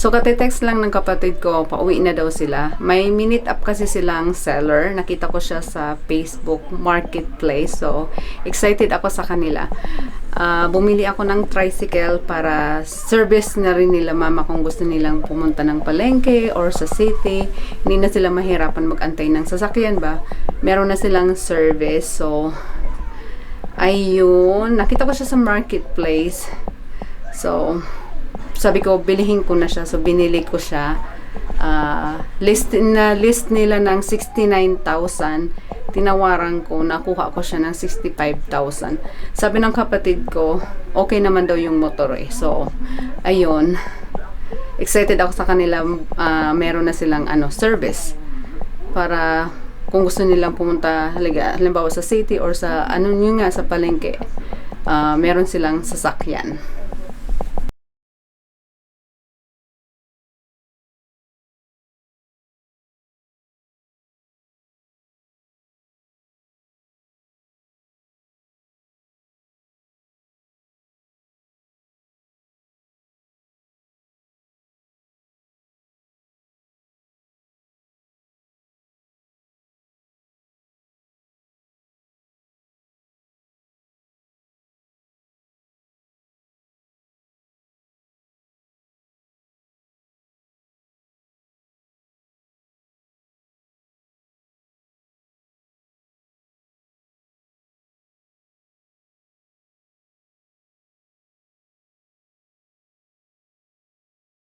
So, kate-text lang ng kapatid ko, pauwi na daw sila. May minute up kasi silang seller. Nakita ko siya sa Facebook Marketplace. So, excited ako sa kanila. Bumili ako ng tricycle para service na rin nila mama kung gusto nilang pumunta ng palengke or sa city. Hindi na sila mahirapan mag-antay ng sasakyan ba. Meron na silang service. So, ayun. Nakita ko siya sa Marketplace. So, sabi ko, bilihin ko na siya. So, binili ko siya. List nila ng 69,000. Tinawaran ko, nakuha ko siya ng 65,000. Sabi ng kapatid ko, okay naman daw yung motor eh. So, ayun. Excited ako sa kanila. Meron na silang service. Para kung gusto nilang pumunta, halimbawa sa city or sa, yun nga, sa palengke. Meron silang sasakyan.